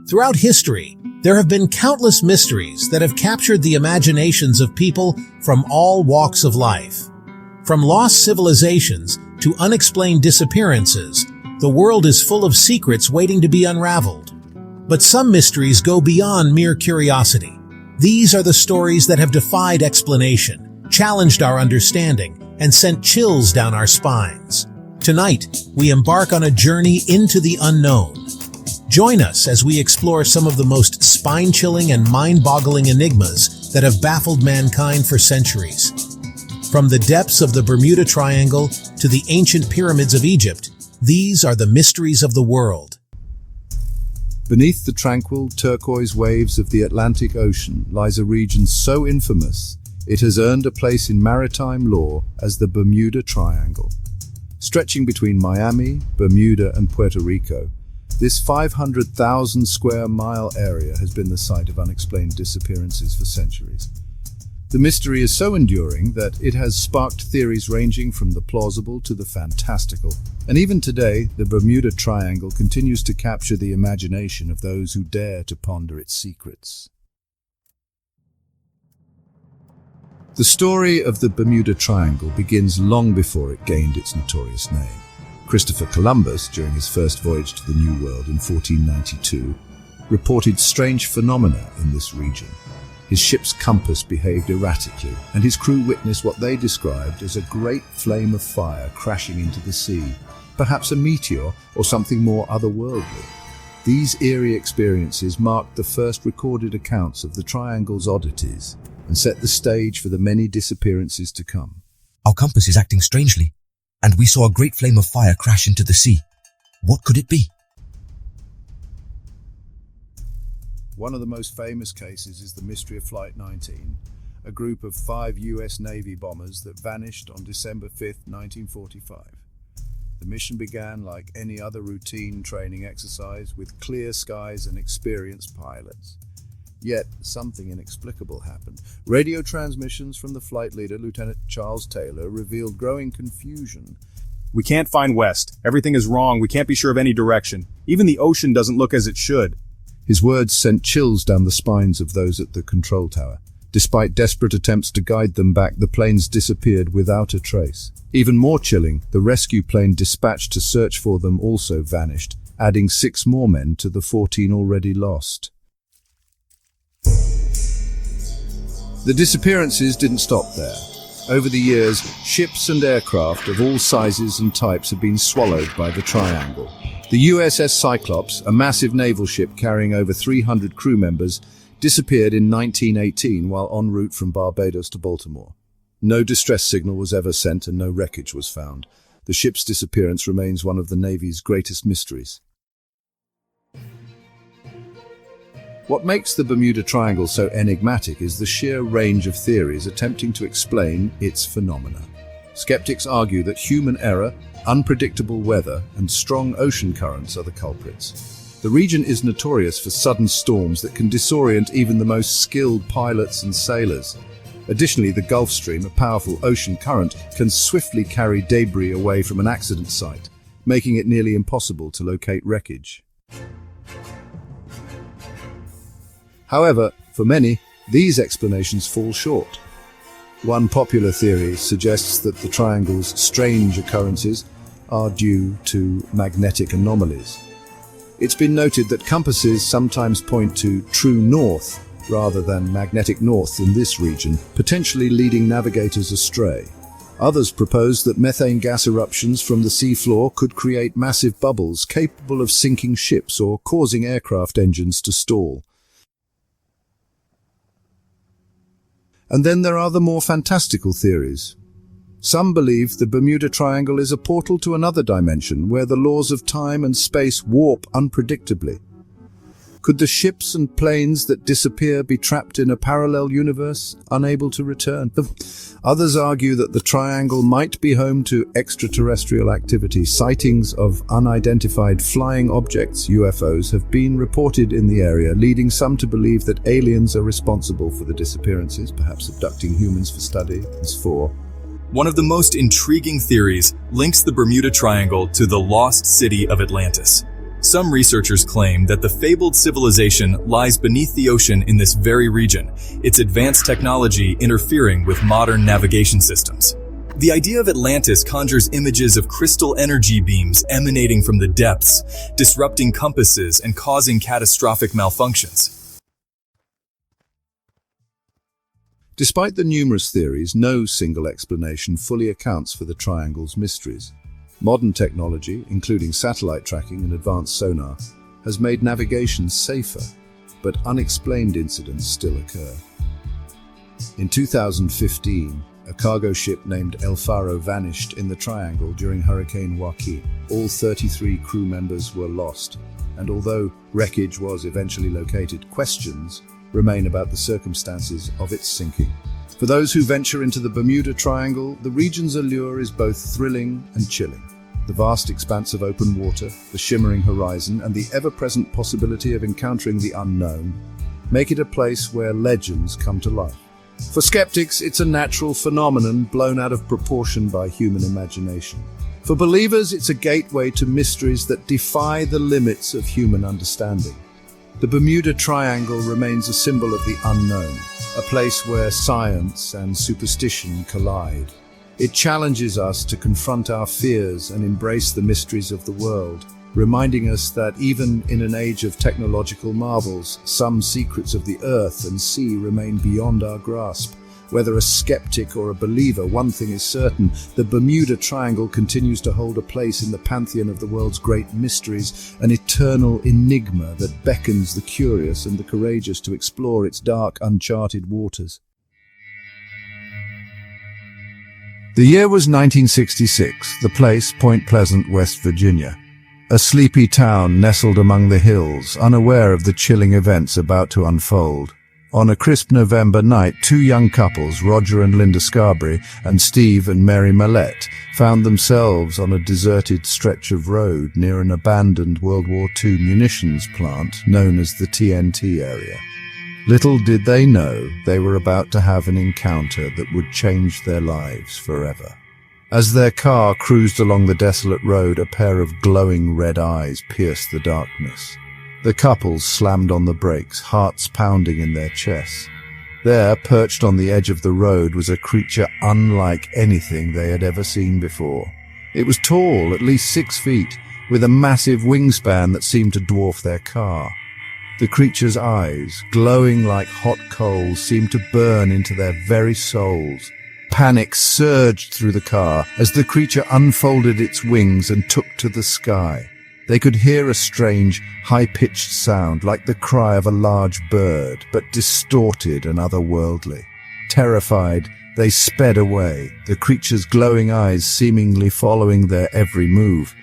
Throughout history, there have been countless mysteries that have captured the imaginations of people from all walks of life. From lost civilizations to unexplained disappearances, the world is full of secrets waiting to be unraveled. But some mysteries go beyond mere curiosity. These are the stories that have defied explanation, challenged our understanding, and sent chills down our spines. Tonight, we embark on a journey into the unknown. Join us as we explore some of the most spine-chilling and mind-boggling enigmas that have baffled mankind for centuries. From the depths of the Bermuda Triangle to the ancient pyramids of Egypt, these are the mysteries of the world. Beneath the tranquil turquoise waves of the Atlantic Ocean lies a region so infamous it has earned a place in maritime lore as the Bermuda Triangle. Stretching between Miami, Bermuda, and Puerto Rico, this 500,000 square mile area has been the site of unexplained disappearances for centuries. The mystery is so enduring that it has sparked theories ranging from the plausible to the fantastical. And even today, the Bermuda Triangle continues to capture the imagination of those who dare to ponder its secrets. The story of the Bermuda Triangle begins long before it gained its notorious name. Christopher Columbus, during his first voyage to the New World in 1492, reported strange phenomena in this region. His ship's compass behaved erratically, and his crew witnessed what they described as a great flame of fire crashing into the sea, perhaps a meteor or something more otherworldly. These eerie experiences marked the first recorded accounts of the Triangle's oddities and set the stage for the many disappearances to come. Our compass is acting strangely, and we saw a great flame of fire crash into the sea. What could it be? One of the most famous cases is the mystery of Flight 19, a group of 5 US Navy bombers that vanished on December 5, 1945. The mission began like any other routine training exercise with clear skies and experienced pilots. Yet, something inexplicable happened. Radio transmissions from the flight leader, Lieutenant Charles Taylor, revealed growing confusion. "We can't find west. Everything is wrong. We can't be sure of any direction. Even the ocean doesn't look as it should." His words sent chills down the spines of those at the control tower. Despite desperate attempts to guide them back, the planes disappeared without a trace. Even more chilling, the rescue plane dispatched to search for them also vanished, adding 6 more men to the 14 already lost. The disappearances didn't stop there. Over the years, ships and aircraft of all sizes and types have been swallowed by the Triangle. The USS Cyclops, a massive naval ship carrying over 300 crew members, disappeared in 1918 while en route from Barbados to Baltimore. No distress signal was ever sent and no wreckage was found. The ship's disappearance remains one of the Navy's greatest mysteries. What makes the Bermuda Triangle so enigmatic is the sheer range of theories attempting to explain its phenomena. Skeptics argue that human error, unpredictable weather, and strong ocean currents are the culprits. The region is notorious for sudden storms that can disorient even the most skilled pilots and sailors. Additionally, the Gulf Stream, a powerful ocean current, can swiftly carry debris away from an accident site, making it nearly impossible to locate wreckage. However, for many, these explanations fall short. One popular theory suggests that the Triangle's strange occurrences are due to magnetic anomalies. It's been noted that compasses sometimes point to true north rather than magnetic north in this region, potentially leading navigators astray. Others propose that methane gas eruptions from the seafloor could create massive bubbles capable of sinking ships or causing aircraft engines to stall. And then there are the more fantastical theories. Some believe the Bermuda Triangle is a portal to another dimension where the laws of time and space warp unpredictably. Could the ships and planes that disappear be trapped in a parallel universe, unable to return? Others argue that the Triangle might be home to extraterrestrial activity. Sightings of unidentified flying objects, UFOs, have been reported in the area, leading some to believe that aliens are responsible for the disappearances, perhaps abducting humans for study. One of the most intriguing theories links the Bermuda Triangle to the lost city of Atlantis. Some researchers claim that the fabled civilization lies beneath the ocean in this very region, its advanced technology interfering with modern navigation systems. The idea of Atlantis conjures images of crystal energy beams emanating from the depths, disrupting compasses and causing catastrophic malfunctions. Despite the numerous theories, no single explanation fully accounts for the triangle's mysteries. Modern technology, including satellite tracking and advanced sonar, has made navigation safer, but unexplained incidents still occur. In 2015, a cargo ship named El Faro vanished in the triangle during Hurricane Joaquin. All 33 crew members were lost, and although wreckage was eventually located, questions remain about the circumstances of its sinking. For those who venture into the Bermuda Triangle, the region's allure is both thrilling and chilling. The vast expanse of open water, the shimmering horizon, and the ever-present possibility of encountering the unknown make it a place where legends come to life. For skeptics, it's a natural phenomenon blown out of proportion by human imagination. For believers, it's a gateway to mysteries that defy the limits of human understanding. The Bermuda Triangle remains a symbol of the unknown, a place where science and superstition collide. It challenges us to confront our fears and embrace the mysteries of the world, reminding us that even in an age of technological marvels, some secrets of the earth and sea remain beyond our grasp. Whether a skeptic or a believer, one thing is certain: the Bermuda Triangle continues to hold a place in the pantheon of the world's great mysteries, an eternal enigma that beckons the curious and the courageous to explore its dark, uncharted waters. The year was 1966, the place Point Pleasant, West Virginia. A sleepy town nestled among the hills, unaware of the chilling events about to unfold. On a crisp November night, two young couples, Roger and Linda Scarberry, and Steve and Mary Mallette, found themselves on a deserted stretch of road near an abandoned World War II munitions plant known as the TNT area. Little did they know they were about to have an encounter that would change their lives forever. As their car cruised along the desolate road, a pair of glowing red eyes pierced the darkness. The couple slammed on the brakes, hearts pounding in their chests. There, perched on the edge of the road, was a creature unlike anything they had ever seen before. It was tall, at least 6 feet, with a massive wingspan that seemed to dwarf their car. The creature's eyes, glowing like hot coals, seemed to burn into their very souls. Panic surged through the car as the creature unfolded its wings and took to the sky. They could hear a strange, high-pitched sound like the cry of a large bird, but distorted and otherworldly. Terrified, they sped away, the creature's glowing eyes seemingly following their every move.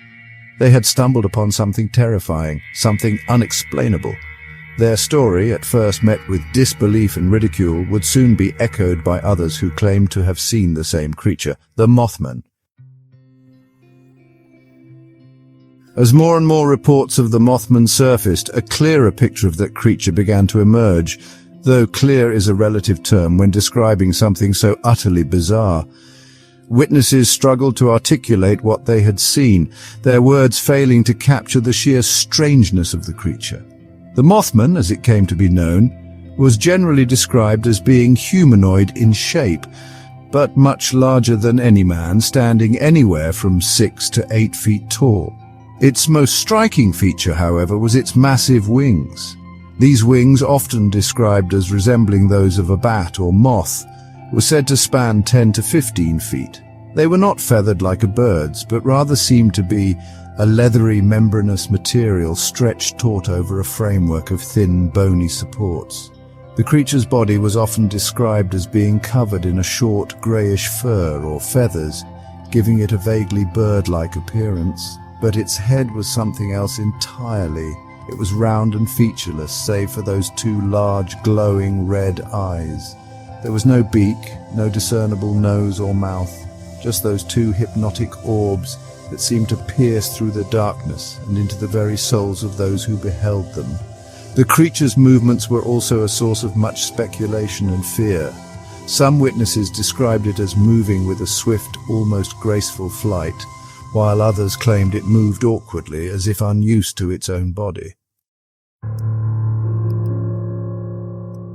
They had stumbled upon something terrifying, something unexplainable. Their story, at first met with disbelief and ridicule, would soon be echoed by others who claimed to have seen the same creature, the Mothman. As more and more reports of the Mothman surfaced, a clearer picture of that creature began to emerge, though clear is a relative term when describing something so utterly bizarre. Witnesses struggled to articulate what they had seen, their words failing to capture the sheer strangeness of the creature. The Mothman, as it came to be known, was generally described as being humanoid in shape, but much larger than any man, standing anywhere from 6 to 8 feet tall. Its most striking feature, however, was its massive wings. These wings, often described as resembling those of a bat or moth, were said to span 10 to 15 feet. They were not feathered like a bird's, but rather seemed to be a leathery, membranous material stretched taut over a framework of thin, bony supports. The creature's body was often described as being covered in a short, greyish fur or feathers, giving it a vaguely bird-like appearance. But its head was something else entirely. It was round and featureless, save for those two large, glowing red eyes. There was no beak, no discernible nose or mouth, just those two hypnotic orbs that seemed to pierce through the darkness and into the very souls of those who beheld them. The creature's movements were also a source of much speculation and fear. Some witnesses described it as moving with a swift, almost graceful flight, while others claimed it moved awkwardly as if unused to its own body.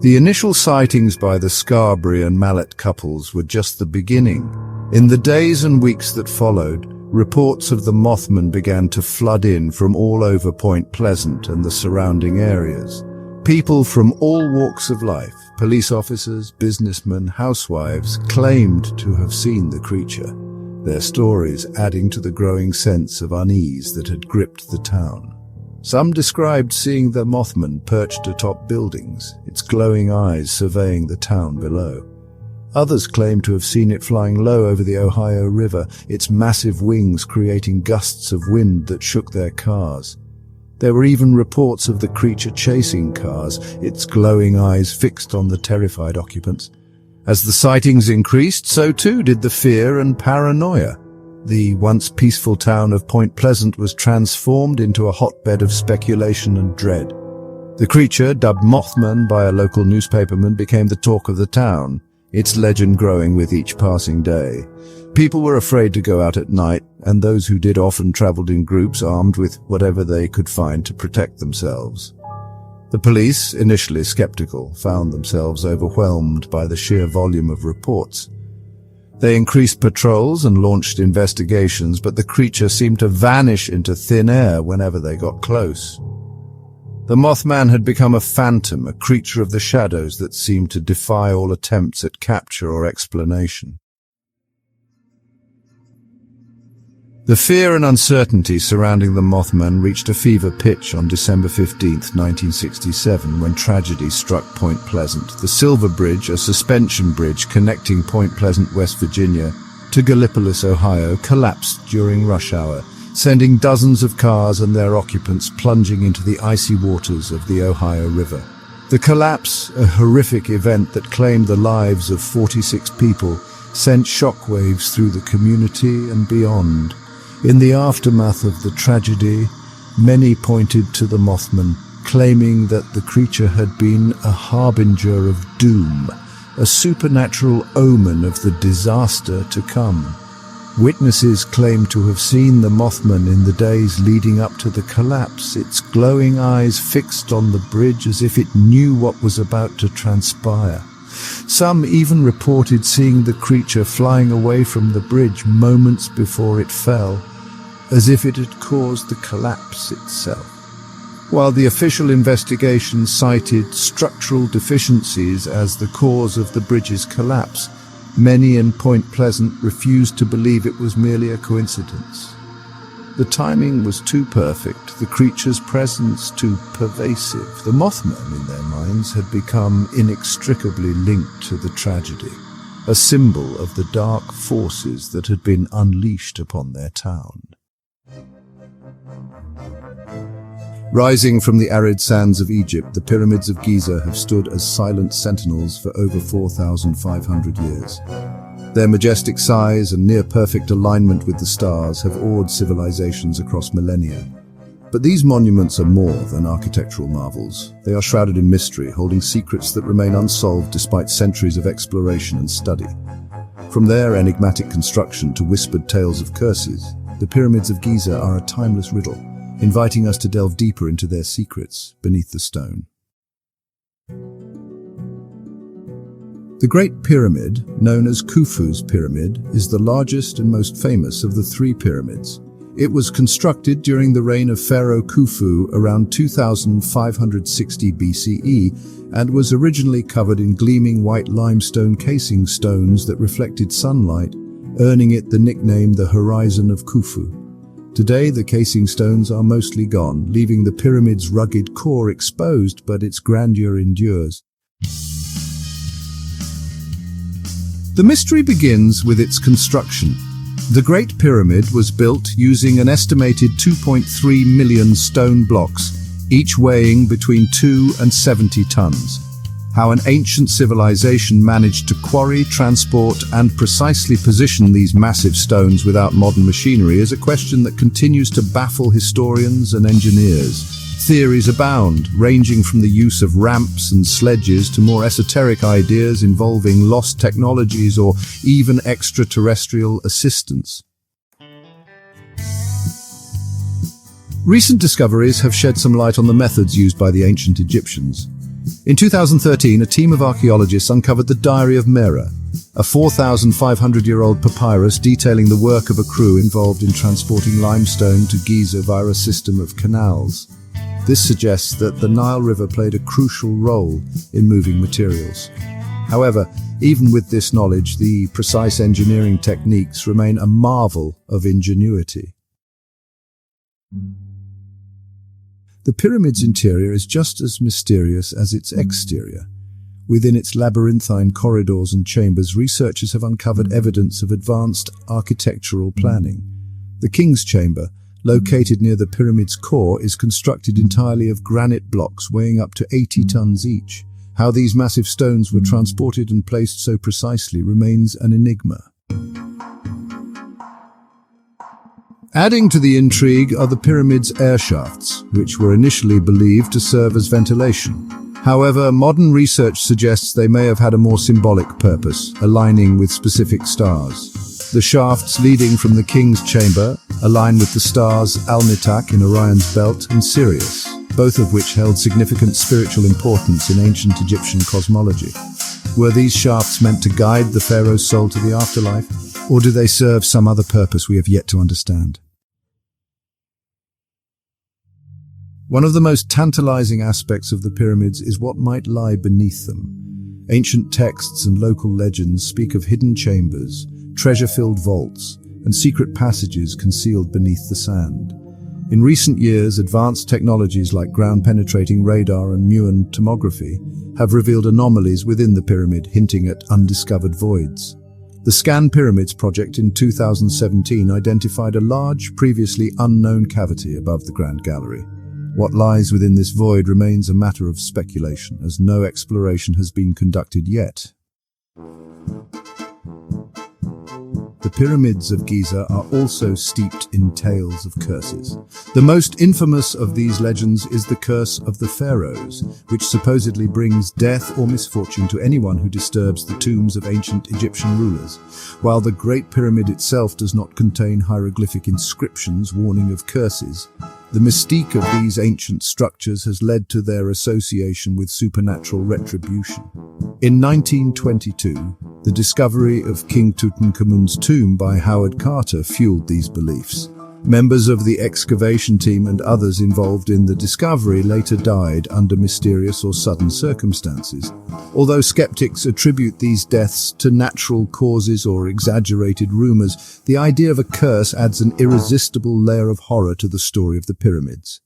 The initial sightings by the Scarberry and Mallet couples were just the beginning. In the days and weeks that followed, reports of the Mothman began to flood in from all over Point Pleasant and the surrounding areas. People from all walks of life, police officers, businessmen, housewives, claimed to have seen the creature, their stories adding to the growing sense of unease that had gripped the town. Some described seeing the Mothman perched atop buildings, its glowing eyes surveying the town below. Others claimed to have seen it flying low over the Ohio River, its massive wings creating gusts of wind that shook their cars. There were even reports of the creature chasing cars, its glowing eyes fixed on the terrified occupants. As the sightings increased, so too did the fear and paranoia. The once peaceful town of Point Pleasant was transformed into a hotbed of speculation and dread. The creature, dubbed Mothman by a local newspaperman, became the talk of the town, its legend growing with each passing day. People were afraid to go out at night, and those who did often traveled in groups armed with whatever they could find to protect themselves. The police, initially skeptical, found themselves overwhelmed by the sheer volume of reports. They increased patrols and launched investigations, but the creature seemed to vanish into thin air whenever they got close. The Mothman had become a phantom, a creature of the shadows that seemed to defy all attempts at capture or explanation. The fear and uncertainty surrounding the Mothman reached a fever pitch on December 15, 1967, when tragedy struck Point Pleasant. The Silver Bridge, a suspension bridge connecting Point Pleasant, West Virginia, to Gallipolis, Ohio, collapsed during rush hour, sending dozens of cars and their occupants plunging into the icy waters of the Ohio River. The collapse, a horrific event that claimed the lives of 46 people, sent shockwaves through the community and beyond. In the aftermath of the tragedy, many pointed to the Mothman, claiming that the creature had been a harbinger of doom, a supernatural omen of the disaster to come. Witnesses claimed to have seen the Mothman in the days leading up to the collapse, its glowing eyes fixed on the bridge as if it knew what was about to transpire. Some even reported seeing the creature flying away from the bridge moments before it fell, as if it had caused the collapse itself. While the official investigation cited structural deficiencies as the cause of the bridge's collapse, many in Point Pleasant refused to believe it was merely a coincidence. The timing was too perfect, the creature's presence too pervasive. The Mothman, in their minds, had become inextricably linked to the tragedy, a symbol of the dark forces that had been unleashed upon their town. Rising from the arid sands of Egypt, the pyramids of Giza have stood as silent sentinels for over 4,500 years. Their majestic size and near-perfect alignment with the stars have awed civilizations across millennia. But these monuments are more than architectural marvels. They are shrouded in mystery, holding secrets that remain unsolved despite centuries of exploration and study. From their enigmatic construction to whispered tales of curses, the pyramids of Giza are a timeless riddle, inviting us to delve deeper into their secrets beneath the stone. The Great Pyramid, known as Khufu's Pyramid, is the largest and most famous of the three pyramids. It was constructed during the reign of Pharaoh Khufu around 2560 BCE and was originally covered in gleaming white limestone casing stones that reflected sunlight, earning it the nickname the Horizon of Khufu. Today, the casing stones are mostly gone, leaving the pyramid's rugged core exposed, but its grandeur endures. The mystery begins with its construction. The Great Pyramid was built using an estimated 2.3 million stone blocks, each weighing between 2 and 70 tons. How an ancient civilization managed to quarry, transport, and precisely position these massive stones without modern machinery is a question that continues to baffle historians and engineers. Theories abound, ranging from the use of ramps and sledges to more esoteric ideas involving lost technologies or even extraterrestrial assistance. Recent discoveries have shed some light on the methods used by the ancient Egyptians. In 2013, a team of archaeologists uncovered the Diary of Mera, a 4,500-year-old papyrus detailing the work of a crew involved in transporting limestone to Giza via a system of canals. This suggests that the Nile River played a crucial role in moving materials. However, even with this knowledge, the precise engineering techniques remain a marvel of ingenuity. The pyramid's interior is just as mysterious as its exterior. Within its labyrinthine corridors and chambers, researchers have uncovered evidence of advanced architectural planning. The King's Chamber, located near the pyramid's core, is constructed entirely of granite blocks weighing up to 80 tons each. How these massive stones were transported and placed so precisely remains an enigma. Adding to the intrigue are the pyramid's air shafts, which were initially believed to serve as ventilation. However, modern research suggests they may have had a more symbolic purpose, aligning with specific stars. The shafts leading from the King's Chamber align with the stars Alnitak in Orion's belt and Sirius, both of which held significant spiritual importance in ancient Egyptian cosmology. Were these shafts meant to guide the pharaoh's soul to the afterlife, or do they serve some other purpose we have yet to understand? One of the most tantalizing aspects of the pyramids is what might lie beneath them. Ancient texts and local legends speak of hidden chambers, treasure-filled vaults, and secret passages concealed beneath the sand. In recent years, advanced technologies like ground-penetrating radar and Muon tomography have revealed anomalies within the pyramid, hinting at undiscovered voids. The Scan Pyramids project in 2017 identified a large, previously unknown cavity above the Grand Gallery. What lies within this void remains a matter of speculation, as no exploration has been conducted yet. The pyramids of Giza are also steeped in tales of curses. The most infamous of these legends is the curse of the pharaohs, which supposedly brings death or misfortune to anyone who disturbs the tombs of ancient Egyptian rulers. While the Great Pyramid itself does not contain hieroglyphic inscriptions warning of curses, the mystique of these ancient structures has led to their association with supernatural retribution. In 1922, the discovery of King Tutankhamun's tomb by Howard Carter fueled these beliefs. Members of the excavation team and others involved in the discovery later died under mysterious or sudden circumstances. Although skeptics attribute these deaths to natural causes or exaggerated rumors, the idea of a curse adds an irresistible layer of horror to the story of the pyramids.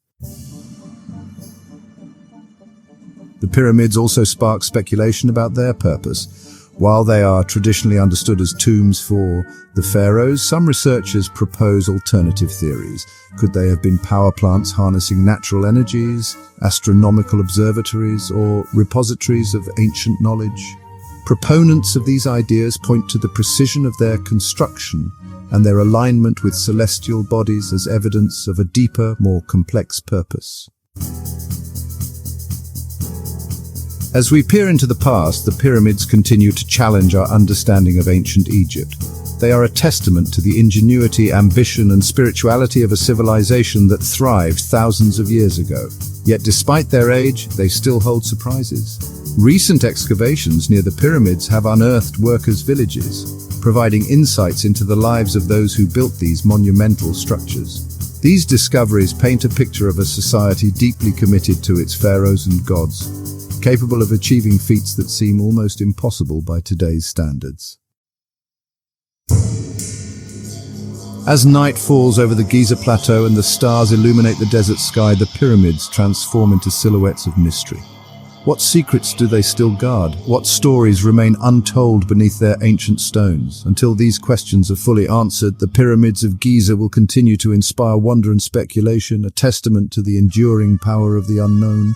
The pyramids also spark speculation about their purpose. While they are traditionally understood as tombs for the pharaohs, some researchers propose alternative theories. Could they have been power plants harnessing natural energies, astronomical observatories, or repositories of ancient knowledge? Proponents of these ideas point to the precision of their construction and their alignment with celestial bodies as evidence of a deeper, more complex purpose. As we peer into the past, the pyramids continue to challenge our understanding of ancient Egypt. They are a testament to the ingenuity, ambition, and spirituality of a civilization that thrived thousands of years ago. Yet despite their age, they still hold surprises. Recent excavations near the pyramids have unearthed workers' villages, providing insights into the lives of those who built these monumental structures. These discoveries paint a picture of a society deeply committed to its pharaohs and gods, capable of achieving feats that seem almost impossible by today's standards. As night falls over the Giza Plateau and the stars illuminate the desert sky, the pyramids transform into silhouettes of mystery. What secrets do they still guard? What stories remain untold beneath their ancient stones? Until these questions are fully answered, the pyramids of Giza will continue to inspire wonder and speculation, a testament to the enduring power of the unknown.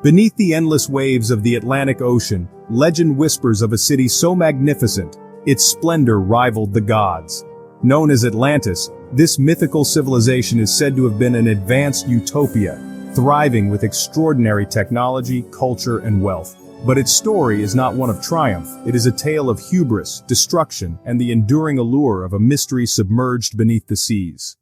Beneath the endless waves of the Atlantic Ocean, legend whispers of a city so magnificent, its splendor rivaled the gods. Known as Atlantis, this mythical civilization is said to have been an advanced utopia, thriving with extraordinary technology, culture, and wealth. But its story is not one of triumph. It is a tale of hubris, destruction, and the enduring allure of a mystery submerged beneath the seas.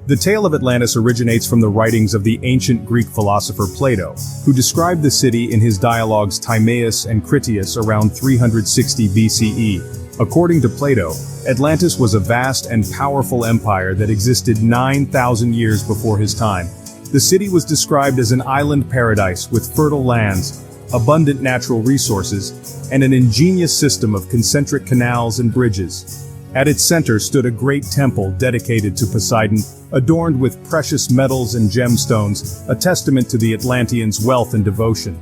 The tale of Atlantis originates from the writings of the ancient Greek philosopher Plato, who described the city in his dialogues Timaeus and Critias around 360 BCE. According to Plato, Atlantis was a vast and powerful empire that existed 9,000 years before his time. The city was described as an island paradise with fertile lands, abundant natural resources, and an ingenious system of concentric canals and bridges. At its center stood a great temple dedicated to Poseidon, adorned with precious metals and gemstones, a testament to the Atlanteans' wealth and devotion.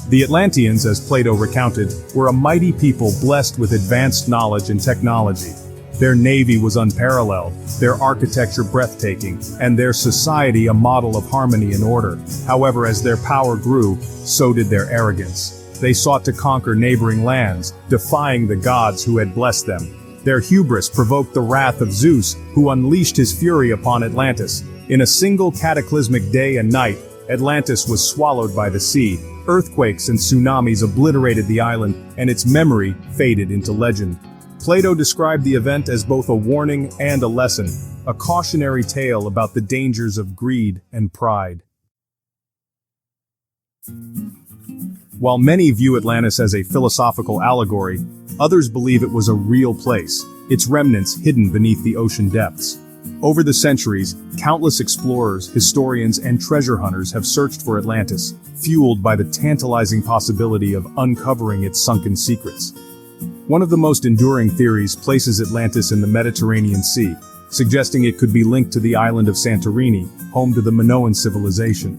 The Atlanteans, as Plato recounted, were a mighty people blessed with advanced knowledge and technology. Their navy was unparalleled, their architecture breathtaking, and their society a model of harmony and order. However, as their power grew, so did their arrogance. They sought to conquer neighboring lands, defying the gods who had blessed them. Their hubris provoked the wrath of Zeus, who unleashed his fury upon Atlantis. In a single cataclysmic day and night, Atlantis was swallowed by the sea. Earthquakes and tsunamis obliterated the island, and its memory faded into legend. Plato described the event as both a warning and a lesson, a cautionary tale about the dangers of greed and pride. While many view Atlantis as a philosophical allegory, others believe it was a real place, its remnants hidden beneath the ocean depths. Over the centuries, countless explorers, historians, and treasure hunters have searched for Atlantis, fueled by the tantalizing possibility of uncovering its sunken secrets. One of the most enduring theories places Atlantis in the Mediterranean Sea, suggesting it could be linked to the island of Santorini, home to the Minoan civilization.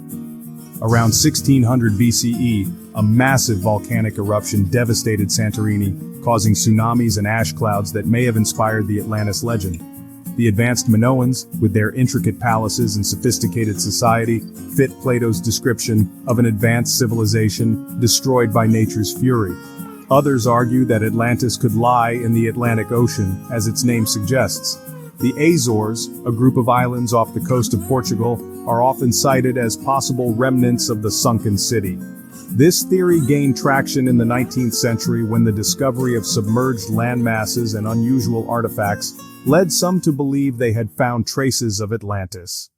Around 1600 BCE, a massive volcanic eruption devastated Santorini, causing tsunamis and ash clouds that may have inspired the Atlantis legend. The advanced Minoans, with their intricate palaces and sophisticated society, fit Plato's description of an advanced civilization destroyed by nature's fury. Others argue that Atlantis could lie in the Atlantic Ocean, as its name suggests. The Azores, a group of islands off the coast of Portugal, are often cited as possible remnants of the sunken city. This theory gained traction in the 19th century when the discovery of submerged landmasses and unusual artifacts led some to believe they had found traces of Atlantis.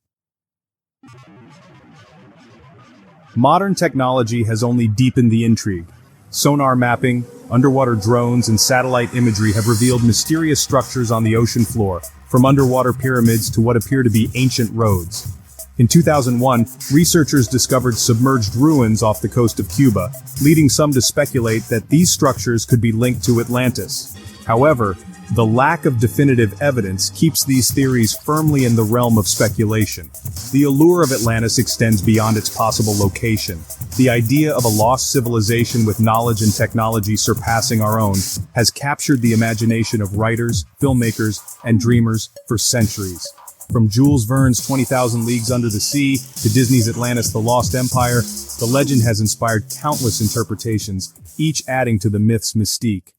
Modern technology has only deepened the intrigue. Sonar mapping, underwater drones, and satellite imagery have revealed mysterious structures on the ocean floor, from underwater pyramids to what appear to be ancient roads. In 2001, researchers discovered submerged ruins off the coast of Cuba, leading some to speculate that these structures could be linked to Atlantis. However, the lack of definitive evidence keeps these theories firmly in the realm of speculation. The allure of Atlantis extends beyond its possible location. The idea of a lost civilization with knowledge and technology surpassing our own has captured the imagination of writers, filmmakers, and dreamers for centuries. From Jules Verne's 20,000 Leagues Under the Sea to Disney's Atlantis: The Lost Empire, the legend has inspired countless interpretations, each adding to the myth's mystique.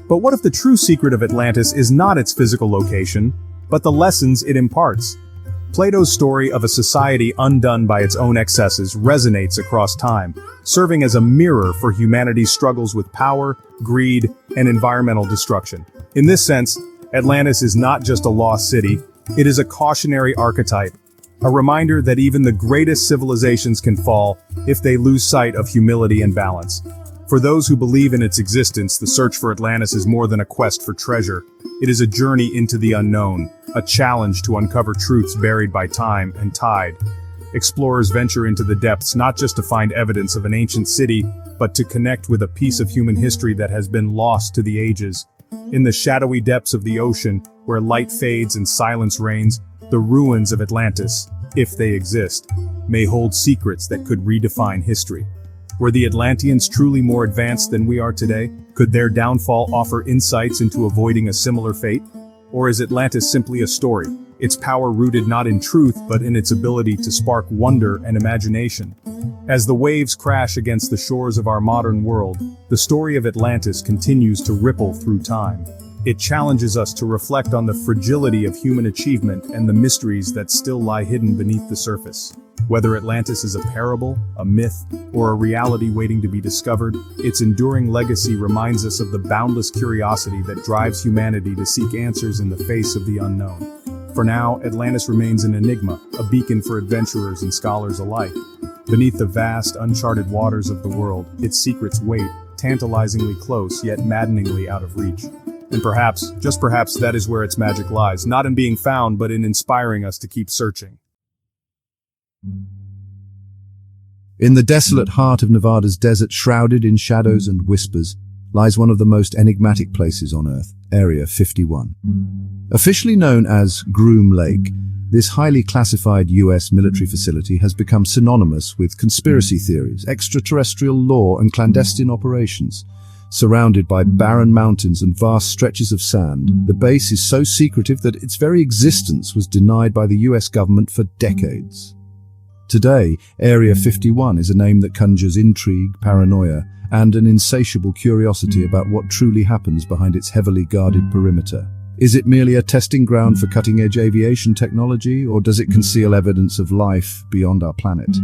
But what if the true secret of Atlantis is not its physical location, but the lessons it imparts? Plato's story of a society undone by its own excesses resonates across time, serving as a mirror for humanity's struggles with power, greed, and environmental destruction. In this sense, Atlantis is not just a lost city, it is a cautionary archetype, a reminder that even the greatest civilizations can fall if they lose sight of humility and balance. For those who believe in its existence, the search for Atlantis is more than a quest for treasure. It is a journey into the unknown, a challenge to uncover truths buried by time and tide. Explorers venture into the depths not just to find evidence of an ancient city, but to connect with a piece of human history that has been lost to the ages. In the shadowy depths of the ocean, where light fades and silence reigns, the ruins of Atlantis, if they exist, may hold secrets that could redefine history. Were the Atlanteans truly more advanced than we are today? Could their downfall offer insights into avoiding a similar fate? Or is Atlantis simply a story, its power rooted not in truth but in its ability to spark wonder and imagination? As the waves crash against the shores of our modern world, the story of Atlantis continues to ripple through time. It challenges us to reflect on the fragility of human achievement and the mysteries that still lie hidden beneath the surface. Whether Atlantis is a parable, a myth, or a reality waiting to be discovered, its enduring legacy reminds us of the boundless curiosity that drives humanity to seek answers in the face of the unknown. For now, Atlantis remains an enigma, a beacon for adventurers and scholars alike. Beneath the vast, uncharted waters of the world, its secrets wait, tantalizingly close yet maddeningly out of reach. And perhaps, just perhaps, that is where its magic lies, not in being found, but in inspiring us to keep searching. In the desolate heart of Nevada's desert, shrouded in shadows and whispers, lies one of the most enigmatic places on Earth, Area 51. Officially known as Groom Lake, this highly classified US military facility has become synonymous with conspiracy theories, extraterrestrial lore, and clandestine operations. Surrounded by barren mountains and vast stretches of sand, the base is so secretive that its very existence was denied by the US government for decades. Today, Area 51 is a name that conjures intrigue, paranoia, and an insatiable curiosity about what truly happens behind its heavily guarded perimeter. Is it merely a testing ground for cutting-edge aviation technology, or does it conceal evidence of life beyond our planet?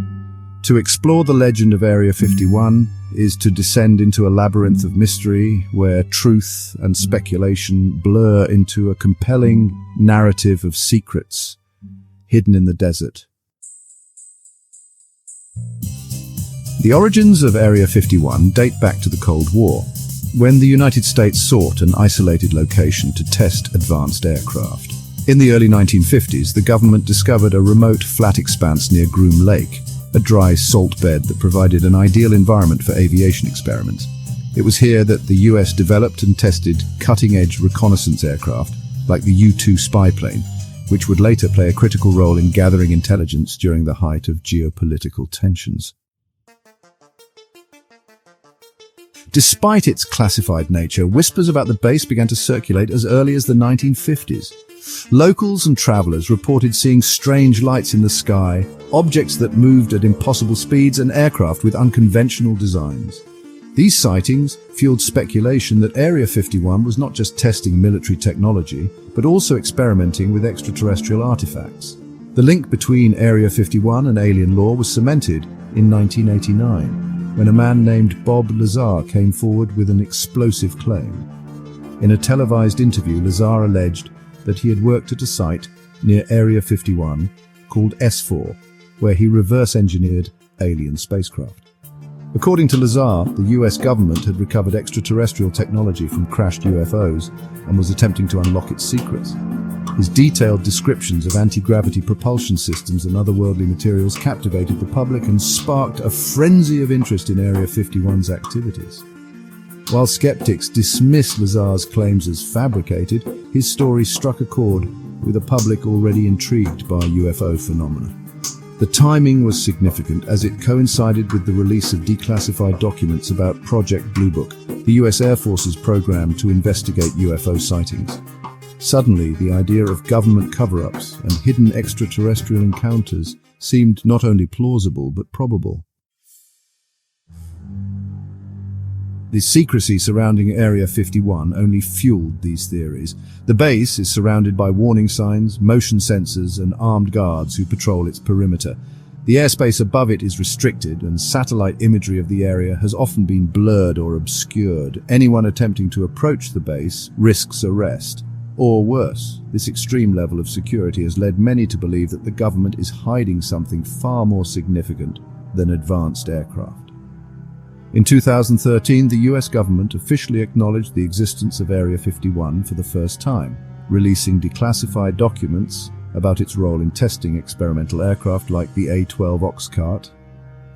To explore the legend of Area 51 is to descend into a labyrinth of mystery where truth and speculation blur into a compelling narrative of secrets hidden in the desert. The origins of Area 51 date back to the Cold War, when the United States sought an isolated location to test advanced aircraft. In the early 1950s, the government discovered a remote flat expanse near Groom Lake, a dry salt bed that provided an ideal environment for aviation experiments. It was here that the US developed and tested cutting-edge reconnaissance aircraft like the U-2 spy plane, which would later play a critical role in gathering intelligence during the height of geopolitical tensions. Despite its classified nature, whispers about the base began to circulate as early as the 1950s. Locals and travelers reported seeing strange lights in the sky, objects that moved at impossible speeds, and aircraft with unconventional designs. These sightings fueled speculation that Area 51 was not just testing military technology, but also experimenting with extraterrestrial artifacts. The link between Area 51 and alien lore was cemented in 1989, when a man named Bob Lazar came forward with an explosive claim. In a televised interview, Lazar alleged that he had worked at a site near Area 51 called S4, where he reverse-engineered alien spacecraft. According to Lazar, the US government had recovered extraterrestrial technology from crashed UFOs and was attempting to unlock its secrets. His detailed descriptions of anti-gravity propulsion systems and otherworldly materials captivated the public and sparked a frenzy of interest in Area 51's activities. While skeptics dismissed Lazar's claims as fabricated, his story struck a chord with a public already intrigued by UFO phenomena. The timing was significant as it coincided with the release of declassified documents about Project Blue Book, the US Air Force's program to investigate UFO sightings. Suddenly, the idea of government cover-ups and hidden extraterrestrial encounters seemed not only plausible but probable. The secrecy surrounding Area 51 only fueled these theories. The base is surrounded by warning signs, motion sensors, and armed guards who patrol its perimeter. The airspace above it is restricted, and satellite imagery of the area has often been blurred or obscured. Anyone attempting to approach the base risks arrest. Or worse, this extreme level of security has led many to believe that the government is hiding something far more significant than advanced aircraft. In 2013, the US government officially acknowledged the existence of Area 51 for the first time, releasing declassified documents about its role in testing experimental aircraft like the A-12 Oxcart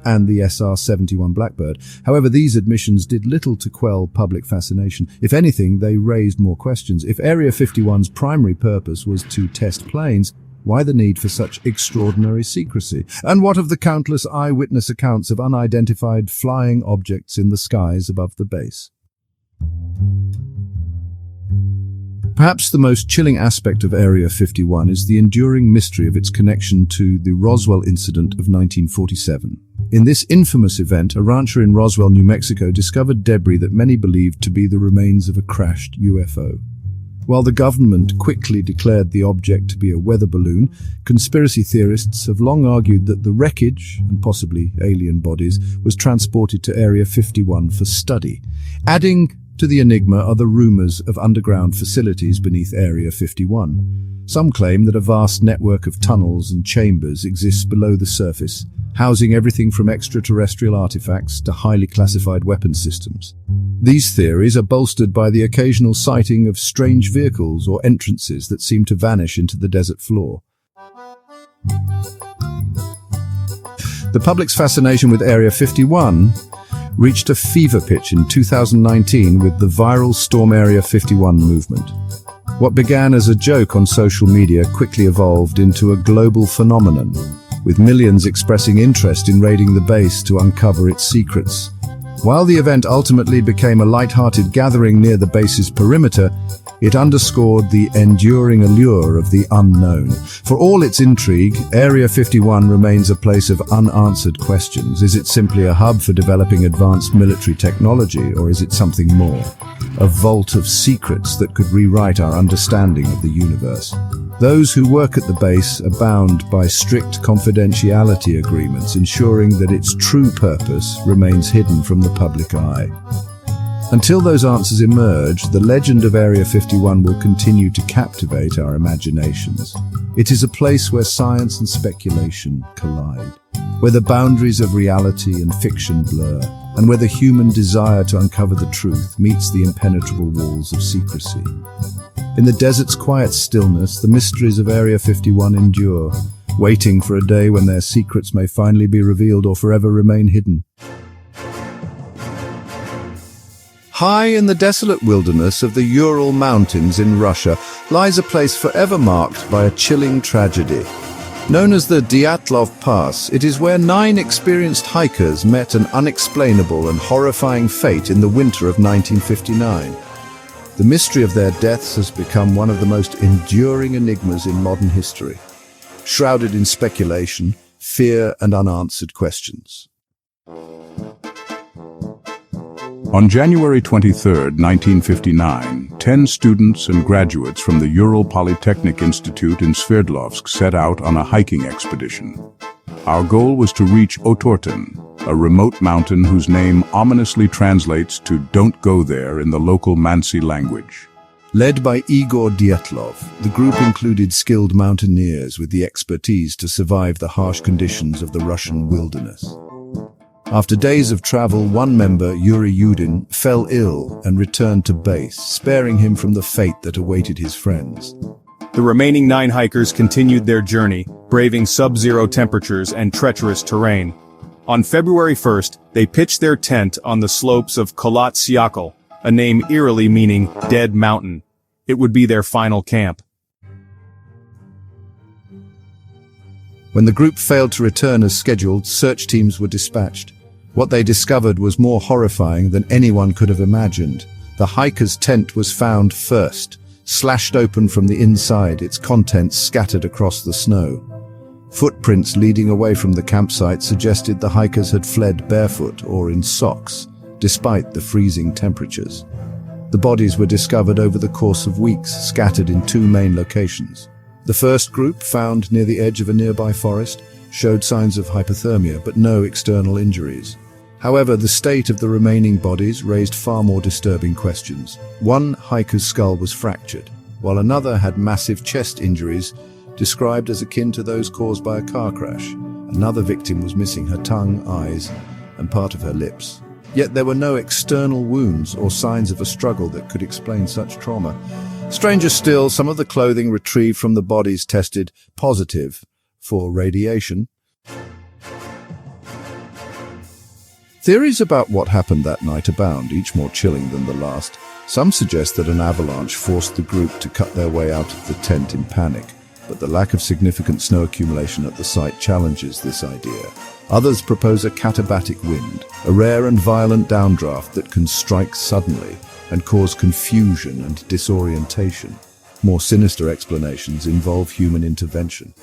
and the SR-71 Blackbird. However, these admissions did little to quell public fascination. If anything, they raised more questions. If Area 51's primary purpose was to test planes, why the need for such extraordinary secrecy? And what of the countless eyewitness accounts of unidentified flying objects in the skies above the base? Perhaps the most chilling aspect of Area 51 is the enduring mystery of its connection to the Roswell incident of 1947. In this infamous event, a rancher in Roswell, New Mexico, discovered debris that many believed to be the remains of a crashed UFO. While the government quickly declared the object to be a weather balloon, conspiracy theorists have long argued that the wreckage, and possibly alien bodies, was transported to Area 51 for study. Adding to the enigma are the rumors of underground facilities beneath Area 51. Some claim that a vast network of tunnels and chambers exists below the surface, housing everything from extraterrestrial artifacts to highly classified weapon systems. These theories are bolstered by the occasional sighting of strange vehicles or entrances that seem to vanish into the desert floor. The public's fascination with Area 51 reached a fever pitch in 2019 with the viral Storm Area 51 movement. What began as a joke on social media quickly evolved into a global phenomenon, with millions expressing interest in raiding the base to uncover its secrets. While the event ultimately became a light-hearted gathering near the base's perimeter, it underscored the enduring allure of the unknown. For all its intrigue, Area 51 remains a place of unanswered questions. Is it simply a hub for developing advanced military technology, or is it something more? A vault of secrets that could rewrite our understanding of the universe. Those who work at the base are bound by strict confidentiality agreements, ensuring that its true purpose remains hidden from the public eye. Until those answers emerge, the legend of Area 51 will continue to captivate our imaginations. It is a place where science and speculation collide, where the boundaries of reality and fiction blur, and where the human desire to uncover the truth meets the impenetrable walls of secrecy. In the desert's quiet stillness, the mysteries of Area 51 endure, waiting for a day when their secrets may finally be revealed or forever remain hidden. High in the desolate wilderness of the Ural Mountains in Russia lies a place forever marked by a chilling tragedy. Known as the Dyatlov Pass, it is where 9 experienced hikers met an unexplainable and horrifying fate in the winter of 1959. The mystery of their deaths has become one of the most enduring enigmas in modern history, shrouded in speculation, fear, and unanswered questions. On January 23, 1959, 10 students and graduates from the Ural Polytechnic Institute in Sverdlovsk set out on a hiking expedition. Our goal was to reach Otorten, a remote mountain whose name ominously translates to "Don't go there" in the local Mansi language. Led by Igor Dyatlov, the group included skilled mountaineers with the expertise to survive the harsh conditions of the Russian wilderness. After days of travel, one member, Yuri Yudin, fell ill and returned to base, sparing him from the fate that awaited his friends. The remaining 9 hikers continued their journey, braving sub-zero temperatures and treacherous terrain. On February 1st, they pitched their tent on the slopes of Kholat Syakhl, a name eerily meaning dead mountain. It would be their final camp. When the group failed to return as scheduled, search teams were dispatched. What they discovered was more horrifying than anyone could have imagined. The hiker's tent was found first, slashed open from the inside, its contents scattered across the snow. Footprints leading away from the campsite suggested the hikers had fled barefoot or in socks, despite the freezing temperatures. The bodies were discovered over the course of weeks, scattered in 2 main locations. The first group, found near the edge of a nearby forest, showed signs of hypothermia, but no external injuries. However, the state of the remaining bodies raised far more disturbing questions. One hiker's skull was fractured, while another had massive chest injuries, described as akin to those caused by a car crash. Another victim was missing her tongue, eyes, and part of her lips. Yet there were no external wounds or signs of a struggle that could explain such trauma. Stranger still, some of the clothing retrieved from the bodies tested positive for radiation. Theories about what happened that night abound, each more chilling than the last. Some suggest that an avalanche forced the group to cut their way out of the tent in panic, but the lack of significant snow accumulation at the site challenges this idea. Others propose a katabatic wind, a rare and violent downdraft that can strike suddenly and cause confusion and disorientation. More sinister explanations involve human intervention.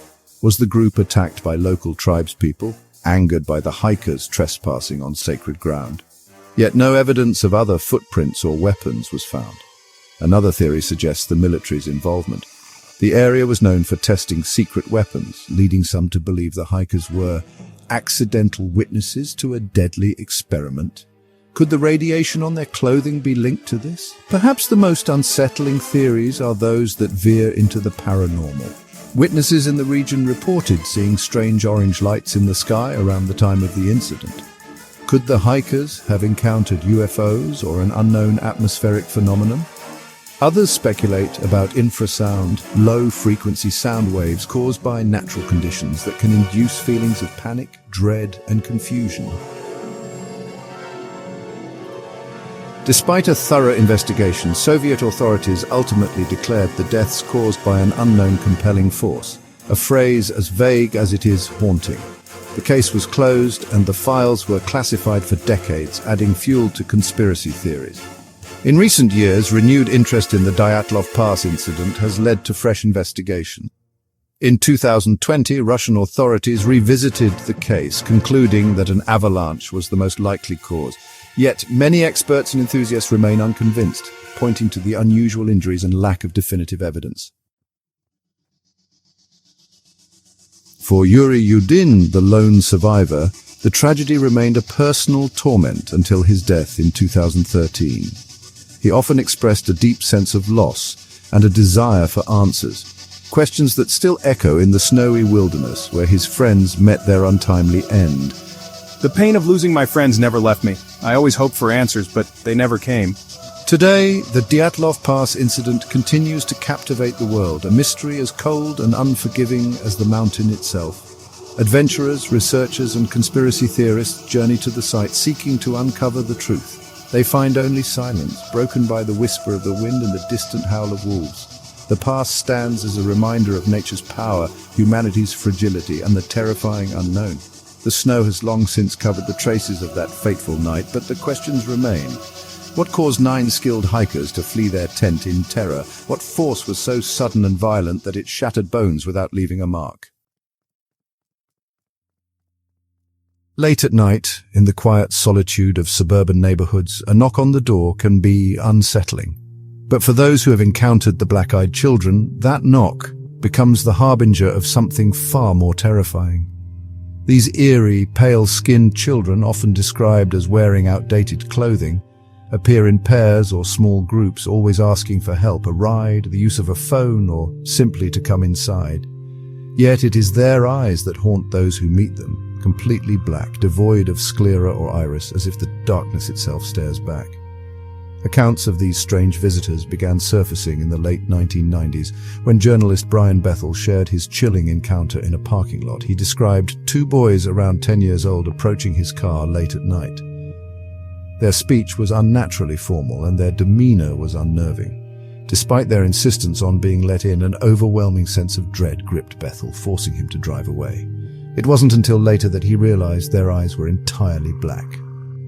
Was the group attacked by local tribespeople, angered by the hikers trespassing on sacred ground? Yet no evidence of other footprints or weapons was found. Another theory suggests the military's involvement. The area was known for testing secret weapons, leading some to believe the hikers were accidental witnesses to a deadly experiment. Could the radiation on their clothing be linked to this? Perhaps the most unsettling theories are those that veer into the paranormal. Witnesses in the region reported seeing strange orange lights in the sky around the time of the incident. Could the hikers have encountered UFOs or an unknown atmospheric phenomenon? Others speculate about infrasound, low-frequency sound waves caused by natural conditions that can induce feelings of panic, dread, and confusion. Despite a thorough investigation, Soviet authorities ultimately declared the deaths caused by an unknown compelling force, a phrase as vague as it is haunting. The case was closed and the files were classified for decades, adding fuel to conspiracy theories. In recent years, renewed interest in the Dyatlov Pass incident has led to fresh investigation. In 2020, Russian authorities revisited the case, concluding that an avalanche was the most likely cause. Yet, many experts and enthusiasts remain unconvinced, pointing to the unusual injuries and lack of definitive evidence. For Yuri Yudin, the lone survivor, the tragedy remained a personal torment until his death in 2013. He often expressed a deep sense of loss and a desire for answers, questions that still echo in the snowy wilderness where his friends met their untimely end. The pain of losing my friends never left me. I always hoped for answers, but they never came. Today, the Dyatlov Pass incident continues to captivate the world, a mystery as cold and unforgiving as the mountain itself. Adventurers, researchers, and conspiracy theorists journey to the site seeking to uncover the truth. They find only silence, broken by the whisper of the wind and the distant howl of wolves. The pass stands as a reminder of nature's power, humanity's fragility, and the terrifying unknown. The snow has long since covered the traces of that fateful night, but the questions remain. What caused 9 skilled hikers to flee their tent in terror? What force was so sudden and violent that it shattered bones without leaving a mark? Late at night, in the quiet solitude of suburban neighborhoods, a knock on the door can be unsettling. But for those who have encountered the black-eyed children, that knock becomes the harbinger of something far more terrifying. These eerie, pale-skinned children, often described as wearing outdated clothing, appear in pairs or small groups, always asking for help, a ride, the use of a phone, or simply to come inside. Yet it is their eyes that haunt those who meet them, completely black, devoid of sclera or iris, as if the darkness itself stares back. Accounts of these strange visitors began surfacing in the late 1990s when journalist Brian Bethel shared his chilling encounter in a parking lot. He described 2 boys around 10 years old approaching his car late at night. Their speech was unnaturally formal and their demeanor was unnerving. Despite their insistence on being let in, an overwhelming sense of dread gripped Bethel, forcing him to drive away. It wasn't until later that he realized their eyes were entirely black.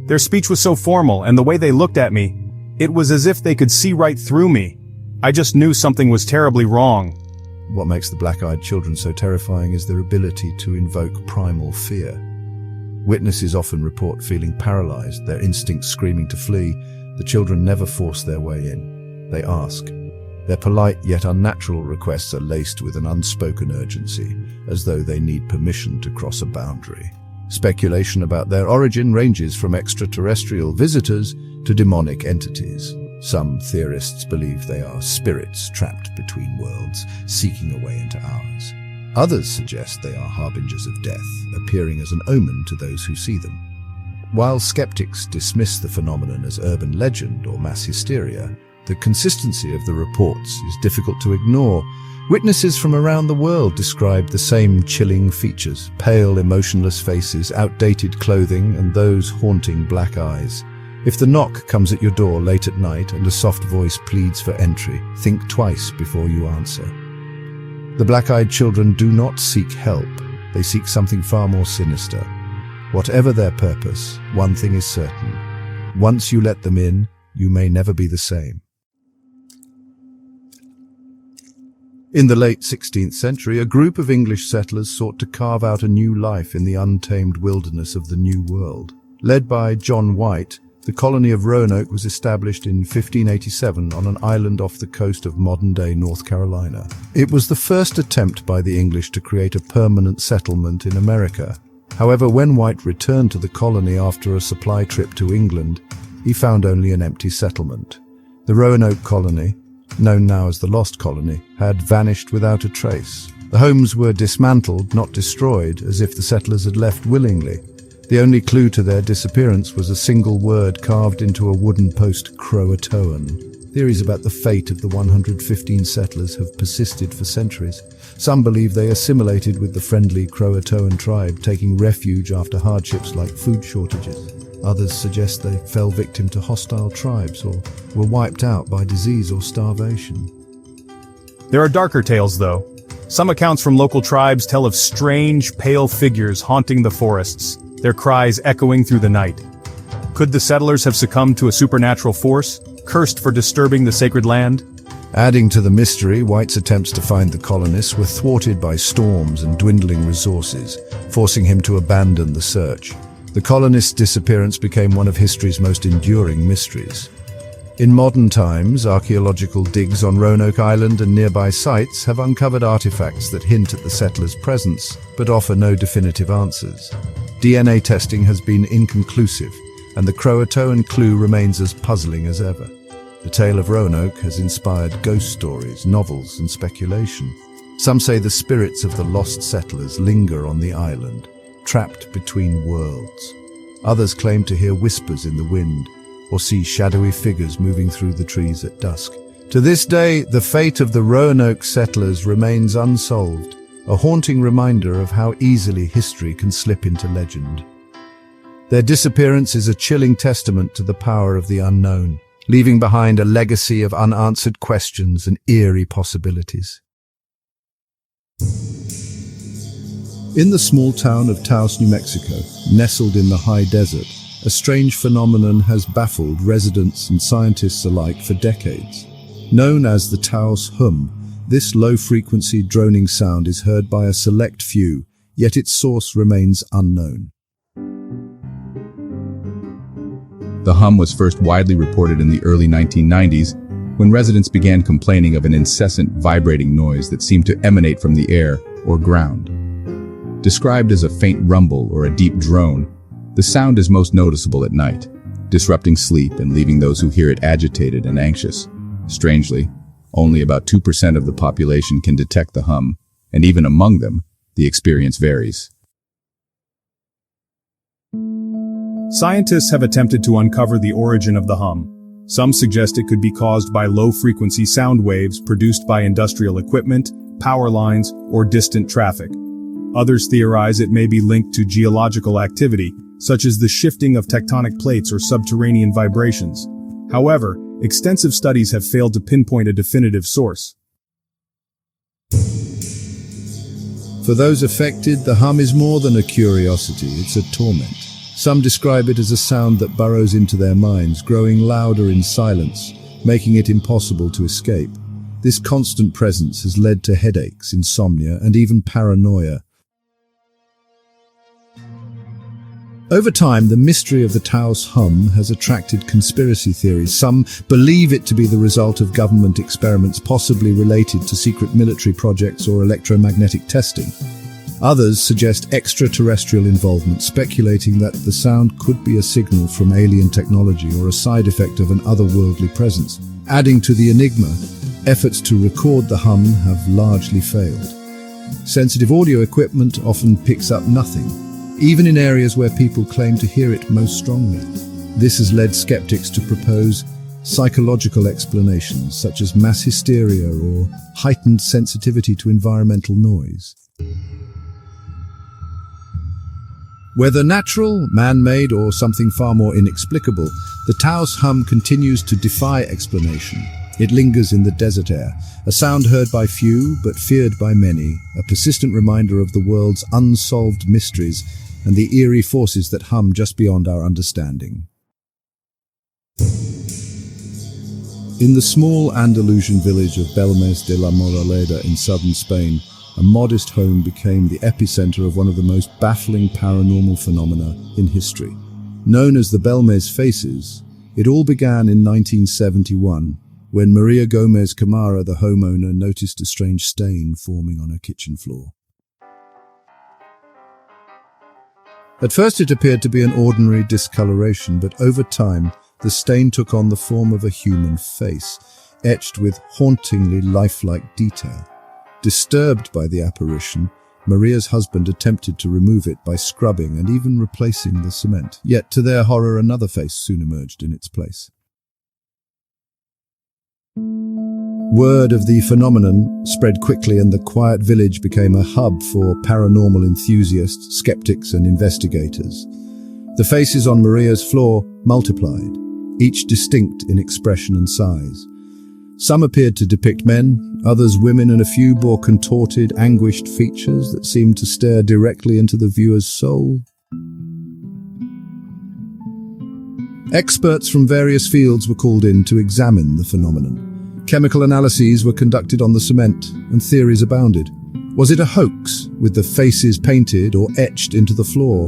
Their speech was so formal, and the way they looked at me, it was as if they could see right through me. I just knew something was terribly wrong. What makes the black-eyed children so terrifying is their ability to invoke primal fear. Witnesses often report feeling paralyzed, their instincts screaming to flee. The children never force their way in. They ask. Their polite yet unnatural requests are laced with an unspoken urgency, as though they need permission to cross a boundary. Speculation about their origin ranges from extraterrestrial visitors to demonic entities. Some theorists believe they are spirits trapped between worlds, seeking a way into ours. Others suggest they are harbingers of death, appearing as an omen to those who see them. While skeptics dismiss the phenomenon as urban legend or mass hysteria, the consistency of the reports is difficult to ignore. Witnesses from around the world describe the same chilling features: pale, emotionless faces, outdated clothing, and those haunting black eyes. If the knock comes at your door late at night and a soft voice pleads for entry, think twice before you answer. The black-eyed children do not seek help. They seek something far more sinister. Whatever their purpose, one thing is certain. Once you let them in, you may never be the same. In the late 16th century, a group of English settlers sought to carve out a new life in the untamed wilderness of the New World. Led by John White, The colony of Roanoke was established in 1587 on an island off the coast of modern-day North Carolina. It was the first attempt by the English to create a permanent settlement in America. However, when White returned to the colony after a supply trip to England, he found only an empty settlement. The Roanoke colony, known now as the Lost Colony, had vanished without a trace. The homes were dismantled, not destroyed, as if the settlers had left willingly. The only clue to their disappearance was a single word carved into a wooden post, Croatoan. Theories about the fate of the 115 settlers have persisted for centuries. Some believe they assimilated with the friendly Croatoan tribe, taking refuge after hardships like food shortages. Others suggest they fell victim to hostile tribes or were wiped out by disease or starvation. There are darker tales, though. Some accounts from local tribes tell of strange, pale figures haunting the forests, their cries echoing through the night. Could the settlers have succumbed to a supernatural force, cursed for disturbing the sacred land? Adding to the mystery, White's attempts to find the colonists were thwarted by storms and dwindling resources, forcing him to abandon the search. The colonists' disappearance became one of history's most enduring mysteries. In modern times, archaeological digs on Roanoke Island and nearby sites have uncovered artifacts that hint at the settlers' presence, but offer no definitive answers. DNA testing has been inconclusive, and the Croatoan clue remains as puzzling as ever. The tale of Roanoke has inspired ghost stories, novels, and speculation. Some say the spirits of the lost settlers linger on the island, trapped between worlds. Others claim to hear whispers in the wind, or see shadowy figures moving through the trees at dusk. To this day, the fate of the Roanoke settlers remains unsolved, a haunting reminder of how easily history can slip into legend. Their disappearance is a chilling testament to the power of the unknown, leaving behind a legacy of unanswered questions and eerie possibilities. In the small town of Taos, New Mexico, nestled in the high desert, a strange phenomenon has baffled residents and scientists alike for decades. Known as the Taos hum, this low-frequency droning sound is heard by a select few, yet its source remains unknown. The hum was first widely reported in the early 1990s, when residents began complaining of an incessant vibrating noise that seemed to emanate from the air or ground. Described as a faint rumble or a deep drone, the sound is most noticeable at night, disrupting sleep and leaving those who hear it agitated and anxious. Strangely, only about 2% of the population can detect the hum, and even among them, the experience varies. Scientists have attempted to uncover the origin of the hum. Some suggest it could be caused by low-frequency sound waves produced by industrial equipment, power lines, or distant traffic. Others theorize it may be linked to geological activity, such as the shifting of tectonic plates or subterranean vibrations. However, extensive studies have failed to pinpoint a definitive source. For those affected, the hum is more than a curiosity, it's a torment. Some describe it as a sound that burrows into their minds, growing louder in silence, making it impossible to escape. This constant presence has led to headaches, insomnia, and even paranoia. Over time, the mystery of the Taos hum has attracted conspiracy theories. Some believe it to be the result of government experiments possibly related to secret military projects or electromagnetic testing. Others suggest extraterrestrial involvement, speculating that the sound could be a signal from alien technology or a side effect of an otherworldly presence. Adding to the enigma, efforts to record the hum have largely failed. Sensitive audio equipment often picks up nothing, even in areas where people claim to hear it most strongly. This has led skeptics to propose psychological explanations such as mass hysteria or heightened sensitivity to environmental noise. Whether natural, man-made, or something far more inexplicable, the Taos hum continues to defy explanation. It lingers in the desert air, a sound heard by few but feared by many, a persistent reminder of the world's unsolved mysteries and the eerie forces that hum just beyond our understanding. In the small Andalusian village of Belmez de la Moraleda in southern Spain, a modest home became the epicenter of one of the most baffling paranormal phenomena in history. Known as the Belmez Faces, it all began in 1971, when Maria Gomez Camara, the homeowner, noticed a strange stain forming on her kitchen floor. At first it appeared to be an ordinary discoloration, but over time the stain took on the form of a human face, etched with hauntingly lifelike detail. Disturbed by the apparition, Maria's husband attempted to remove it by scrubbing and even replacing the cement. Yet, to their horror, another face soon emerged in its place. Word of the phenomenon spread quickly, and the quiet village became a hub for paranormal enthusiasts, skeptics, and investigators. The faces on Maria's floor multiplied, each distinct in expression and size. Some appeared to depict men, others women, and a few bore contorted, anguished features that seemed to stare directly into the viewer's soul. Experts from various fields were called in to examine the phenomenon. Chemical analyses were conducted on the cement, and theories abounded. Was it a hoax, with the faces painted or etched into the floor?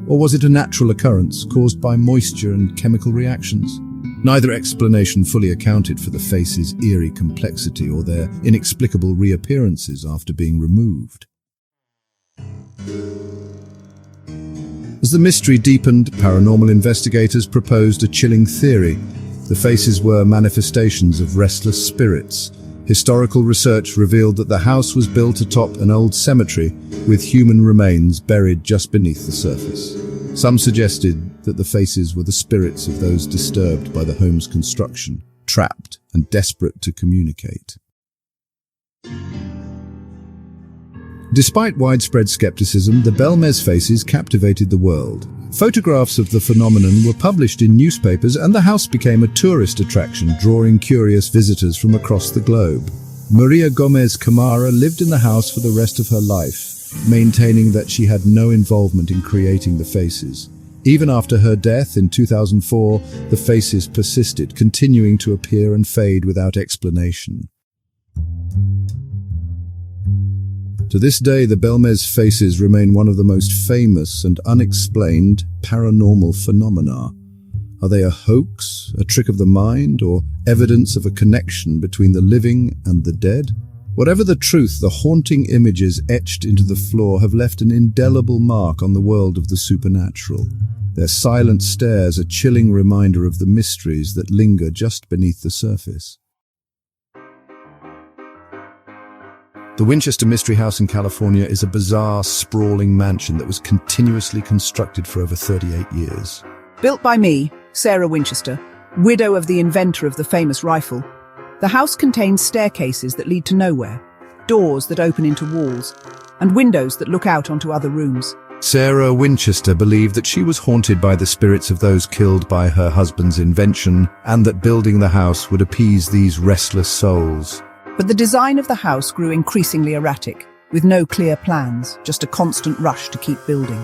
Or was it a natural occurrence caused by moisture and chemical reactions? Neither explanation fully accounted for the faces' eerie complexity or their inexplicable reappearances after being removed. As the mystery deepened, paranormal investigators proposed a chilling theory. The faces were manifestations of restless spirits. Historical research revealed that the house was built atop an old cemetery with human remains buried just beneath the surface. Some suggested that the faces were the spirits of those disturbed by the home's construction, trapped and desperate to communicate. Despite widespread skepticism, the Belmez faces captivated the world. Photographs of the phenomenon were published in newspapers, and the house became a tourist attraction, drawing curious visitors from across the globe. Maria Gomez Camara lived in the house for the rest of her life, maintaining that she had no involvement in creating the faces. Even after her death in 2004, the faces persisted, continuing to appear and fade without explanation. To this day, the Belmez faces remain one of the most famous and unexplained paranormal phenomena. Are they a hoax, a trick of the mind, or evidence of a connection between the living and the dead? Whatever the truth, the haunting images etched into the floor have left an indelible mark on the world of the supernatural. Their silent stares a chilling reminder of the mysteries that linger just beneath the surface. The Winchester Mystery House in California is a bizarre, sprawling mansion that was continuously constructed for over 38 years. Built by me, Sarah Winchester, widow of the inventor of the famous rifle, the house contains staircases that lead to nowhere, doors that open into walls, and windows that look out onto other rooms. Sarah Winchester believed that she was haunted by the spirits of those killed by her husband's invention, and that building the house would appease these restless souls. But the design of the house grew increasingly erratic, with no clear plans, just a constant rush to keep building.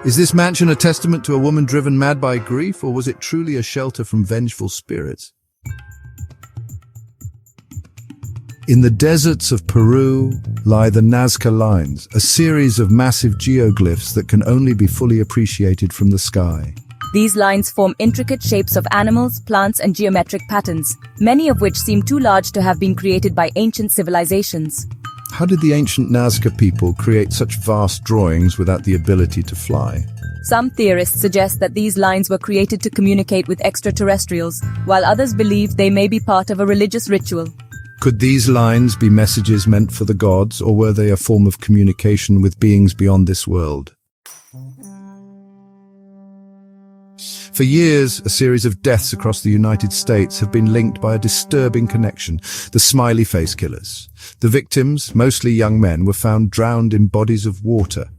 Is this mansion a testament to a woman driven mad by grief, or was it truly a shelter from vengeful spirits? In the deserts of Peru lie the Nazca Lines, a series of massive geoglyphs that can only be fully appreciated from the sky. These lines form intricate shapes of animals, plants, and geometric patterns, many of which seem too large to have been created by ancient civilizations. How did the ancient Nazca people create such vast drawings without the ability to fly? Some theorists suggest that these lines were created to communicate with extraterrestrials, while others believe they may be part of a religious ritual. Could these lines be messages meant for the gods, or were they a form of communication with beings beyond this world? For years, a series of deaths across the United States have been linked by a disturbing connection: the smiley face killers. The victims, mostly young men, were found drowned in bodies of water,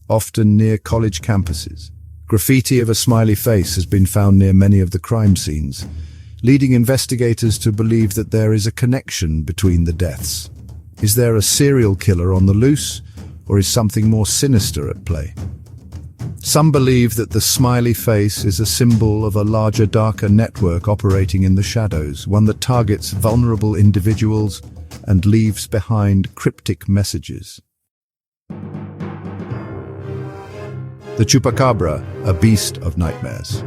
often near college campuses. Graffiti of a smiley face has been found near many of the crime scenes, leading investigators to believe that there is a connection between the deaths. Is there a serial killer on the loose, or is something more sinister at play? Some believe that the smiley face is a symbol of a larger, darker network operating in the shadows, one that targets vulnerable individuals and leaves behind cryptic messages. The chupacabra, a beast of nightmares.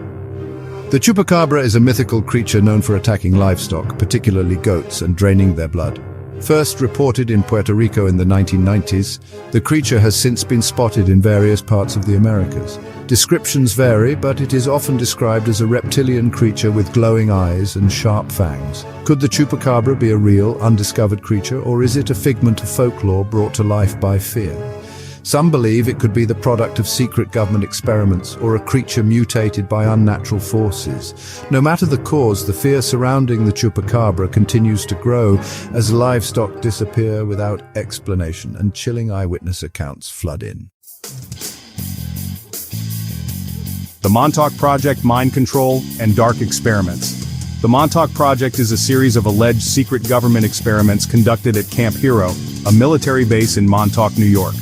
The chupacabra is a mythical creature known for attacking livestock, particularly goats, and draining their blood. First reported in Puerto Rico in the 1990s, the creature has since been spotted in various parts of the Americas. Descriptions vary, but it is often described as a reptilian creature with glowing eyes and sharp fangs. Could the chupacabra be a real, undiscovered creature, or is it a figment of folklore brought to life by fear? Some believe it could be the product of secret government experiments or a creature mutated by unnatural forces. No matter the cause, the fear surrounding the chupacabra continues to grow as livestock disappear without explanation and chilling eyewitness accounts flood in. The Montauk Project Mind Control and Dark Experiments. The Montauk Project is a series of alleged secret government experiments conducted at Camp Hero, a military base in Montauk, New York.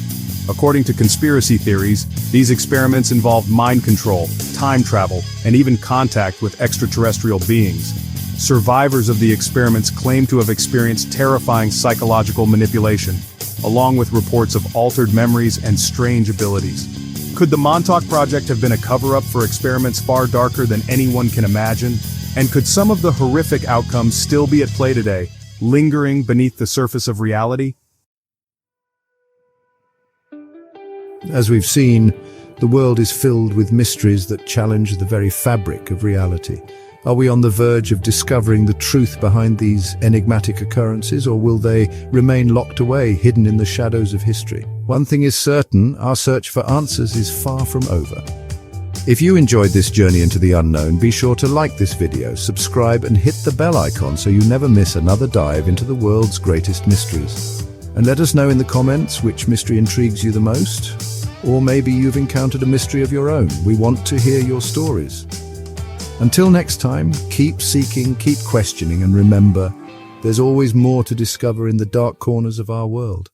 According to conspiracy theories, these experiments involved mind control, time travel, and even contact with extraterrestrial beings. Survivors of the experiments claim to have experienced terrifying psychological manipulation, along with reports of altered memories and strange abilities. Could the Montauk Project have been a cover-up for experiments far darker than anyone can imagine? And could some of the horrific outcomes still be at play today, lingering beneath the surface of reality? As we've seen, the world is filled with mysteries that challenge the very fabric of reality. Are we on the verge of discovering the truth behind these enigmatic occurrences, or will they remain locked away, hidden in the shadows of history? One thing is certain, our search for answers is far from over. If you enjoyed this journey into the unknown, be sure to like this video, subscribe, and hit the bell icon so you never miss another dive into the world's greatest mysteries. And let us know in the comments which mystery intrigues you the most. Or maybe you've encountered a mystery of your own. We want to hear your stories. Until next time, keep seeking, keep questioning, and remember, there's always more to discover in the dark corners of our world.